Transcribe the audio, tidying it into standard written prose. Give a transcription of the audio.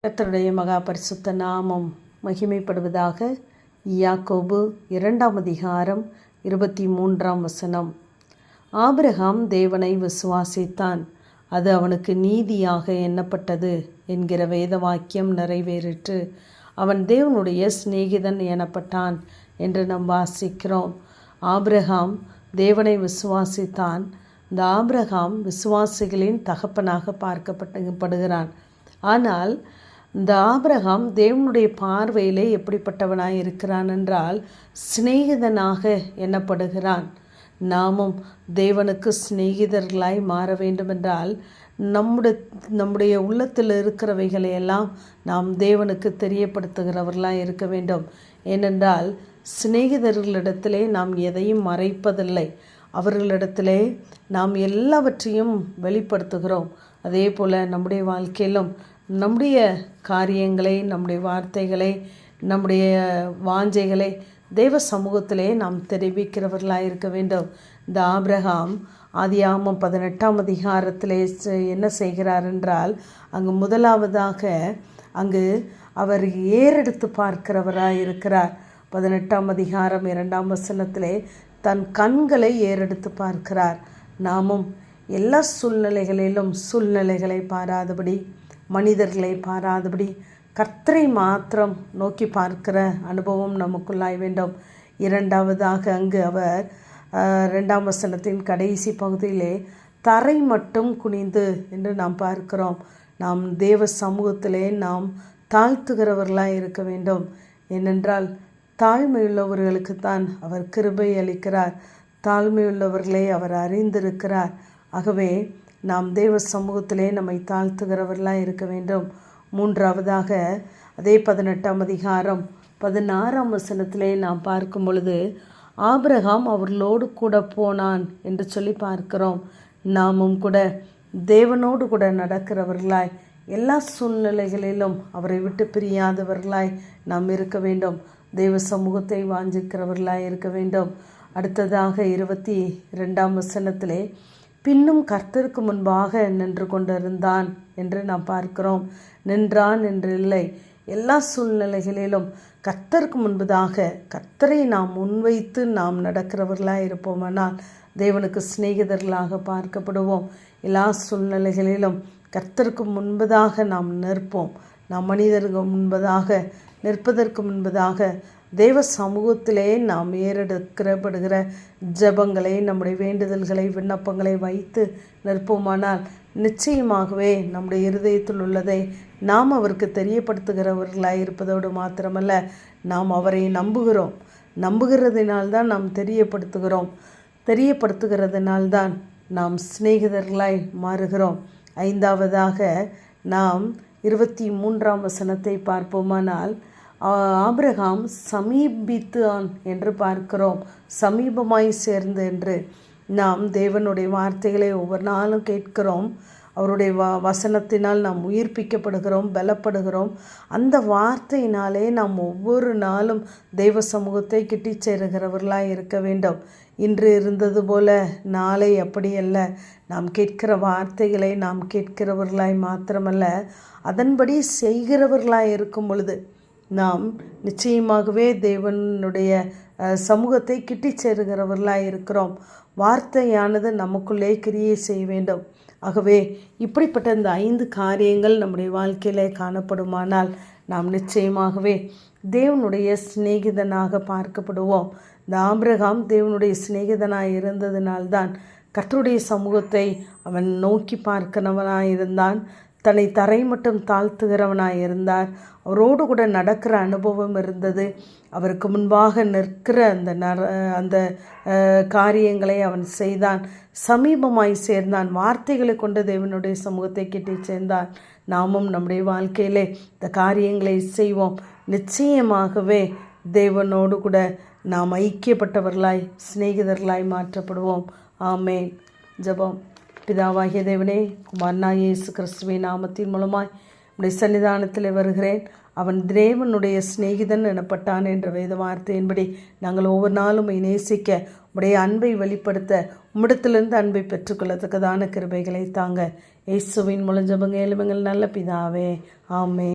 கர்த்தருடைய மகா பரிசுத்த நாமம் மகிமைப்படுவதாக. யாக்கோபு 2ஆம் அதிகாரம் 23ஆம் வசனம். ஆபிரகாம் தேவனை விசுவாசித்தான், அது அவனுக்கு நீதியாக எண்ணப்பட்டது என்கிற வேத வாக்கியம் நிறைவேறிற்று. அவன் தேவனுடைய சிநேகிதன் எனப்பட்டான் என்று நாம் வாசிக்கிறோம். ஆபிரகாம் தேவனை விசுவாசித்தான். இந்த ஆபிரகாம் விசுவாசிகளின் தகப்பனாக பார்க்கப்படுகிறான். ஆனால் இந்த ஆபிரகாம் தேவனுடைய பார்வையிலே எப்படிப்பட்டவனாய் இருக்கிறான் என்றால் சிநேகிதனாக எண்ணப்படுகிறான். நாமும் தேவனுக்கு சிநேகிதர்களாய் மாற வேண்டுமென்றால் நம்முடைய உள்ளத்தில் இருக்கிறவைகளையெல்லாம் நாம் தேவனுக்கு தெரியப்படுத்துகிறவர்களாய் இருக்க வேண்டும். ஏனென்றால் சிநேகிதர்களிடத்திலே நாம் எதையும் மறைப்பதில்லை, அவர்களிடத்திலே நாம் எல்லாவற்றையும் வெளிப்படுத்துகிறோம். அதே போல் நம்முடைய வாழ்க்கையிலும் நம்முடைய காரியங்களை, நம்முடைய வார்த்தைகளை, நம்முடைய வாஞ்சைகளை தேவ சமூகத்திலே நாம் தெரிவிக்கிறவர்களாக இருக்க வேண்டும். இந்த ஆபிரகாம் ஆதியாகமம் 18ஆம் அதிகாரத்திலே என்ன செய்கிறார் என்றால், அங்கு முதலாவதாக அவர் ஏறெடுத்து பார்க்கிறவராக இருக்கிறார். 18ஆம் அதிகாரம் 2ஆம் வசனத்திலே தன் கண்களை ஏறெடுத்து பார்க்கிறார். நாமும் எல்லா சூழ்நிலைகளை பாராதபடி, மனிதர்களை பாராதபடி கர்த்தரை மாத்திரம் நோக்கி பார்க்கிற அனுபவம் நமக்குள்ளாய் வேண்டும். இரண்டாவதாக அவர் 2ஆம் வசனத்தின் கடைசி பகுதியிலே தரை மட்டும் குனிந்து என்று நாம் பார்க்கிறோம். நாம் தேவ சமூகத்திலே நாம் தாழ்த்துகிறவர்களாய் இருக்க வேண்டும். ஏனென்றால் தாழ்மையுள்ளவர்களுக்குத்தான் அவர் கிருபை அளிக்கிறார். தாழ்மையுள்ளவர்களை அவர் அறிந்திருக்கிறார். ஆகவே நாம் தேவ சமூகத்திலே நம்மை தாழ்த்துகிறவர்களாக இருக்க வேண்டும். மூன்றாவதாக அதே 18ஆம் அதிகாரம் 16ஆம் வசனத்திலே நாம் பார்க்கும் பொழுது ஆபிரகாம் அவர்களோடு கூட போனான் என்று சொல்லி பார்க்கிறோம். நாமும் கூட தேவனோடு கூட நடக்கிறவர்களாய், எல்லா சூழ்நிலைகளிலும் அவரை விட்டு பிரியாதவர்களாய் நாம் இருக்க வேண்டும். தேவ சமூகத்தை வாஞ்சிக்கிறவர்களாய் இருக்க வேண்டும். அடுத்ததாக 22ஆம் வசனத்திலே பின்னும் கர்த்தருக்கு முன்பாக நின்று கொண்டிருந்தான் என்று நாம் பார்க்கிறோம். நின்றான் என்று இல்லை, எல்லா சூழ்நிலைகளிலும் கர்த்தருக்கு முன்பதாக கர்த்தரை நாம் முன்வைத்து நாம் நடக்கிறவர்களாக இருப்போமானால் தேவனுக்கு சிநேகிதர்களாக பார்க்கப்படுவோம். எல்லா சூழ்நிலைகளிலும் கர்த்தருக்கு முன்பதாக நாம் நிற்போம். நாம் மனிதருக்கு முன்பதாக நிற்பதற்கு முன்பதாக தேவ சமூகத்திலே நாம் ஏறெடுக்கப்படுகிற ஜெபங்களை, நம்முடைய வேண்டுதல்களை, விண்ணப்பங்களை வைத்து நிற்போமானால் நிச்சயமாகவே நம்முடைய இருதயத்தில் உள்ளதை நாம் அவருக்கு தெரியப்படுத்துகிறவர்களாக இருப்பதோடு மாத்திரமல்ல, நாம் அவரை நம்புகிறதினால்தான் நாம் தெரியப்படுத்துகிறதினால்தான் நாம் சிநேகிதர்களாய் மாறுகிறோம். ஐந்தாவதாக நாம் 23ஆம் வசனத்தை பார்ப்போமானால் ஆபிரகாம் சமீபித்தான் என்று பார்க்கிறோம். சமீபமாய் சேர்ந்து என்று நாம் தேவனுடைய வார்த்தைகளை ஒவ்வொரு நாளும் கேட்கிறோம். அவருடைய வசனத்தினால் நாம் உயிர்ப்பிக்கப்படுகிறோம், பலப்படுகிறோம். அந்த வார்த்தையினாலே நாம் ஒவ்வொரு நாளும் தெய்வ சமூகத்தை கிட்டி சேருகிறவர்களாய் இருக்க வேண்டும். இன்று இருந்தது போல நாளை அப்படியல்ல. நாம் கேட்கிற வார்த்தைகளை நாம் கேட்கிறவர்களாய் மாத்திரமல்ல, அதன்படி செய்கிறவர்களாய் இருக்கும் பொழுது நாம் நிச்சயமாகவே தேவனுடைய சமூகத்தை கிட்டி சேருகிறவர்களாக இருக்கிறோம். வார்த்தையானது நமக்குள்ளே கிரியை செய்ய வேண்டும். ஆகவே இப்படிப்பட்ட இந்த 5 காரியங்கள் நம்முடைய வாழ்க்கையிலே காணப்படுமானால் நாம் நிச்சயமாகவே தேவனுடைய சிநேகிதனாக பார்க்கப்படுவோம். இந்த ஆபிரகாம் தேவனுடைய சிநேகிதனாக இருந்ததினால்தான் கர்த்தருடைய சமூகத்தை அவன் நோக்கி பார்க்கிறவனாக இருந்தான். தன்னை தரை மட்டும் தாழ்த்துகிறவனாய் இருந்தார். அவரோடு கூட நடக்கிற அனுபவம் இருந்தது. அவருக்கு முன்பாக நிற்கிற அந்த காரியங்களை அவன் செய்தான். சமீபமாய் சேர்ந்தான். வார்த்தைகளை கொண்டு தேவனுடைய சமூகத்தை கிட்டி சேர்ந்தான். நாமும் நம்முடைய வாழ்க்கையிலே இந்த காரியங்களை செய்வோம். நிச்சயமாகவே தேவனோடு கூட நாம் ஐக்கியப்பட்டவர்களாய், சிநேகிதர்களாய் மாற்றப்படுவோம். ஆமேன். ஜெபம். பிதாவாகிய தேவனே, குமாரனாகிய இயேசு கிறிஸ்துவின் நாமத்தின் மூலமாய் உடைய சன்னிதானத்தில் வருகிறேன். அவன் தேவனுடைய சிநேகிதன் எனப்பட்டான் என்ற வேத வார்த்தையின்படி நாங்கள் ஒவ்வொரு நாளும் நேசிக்க, உடைய அன்பை வெளிப்படுத்த, உம்மிடத்திலிருந்து அன்பை பெற்றுக்கொள்ளத்தக்கதான கிருபைகளை தாங்க. இயேசுவின் மூலம் ஜெபங்க, எழுதுங்கள் நல்ல பிதாவே. ஆமென்.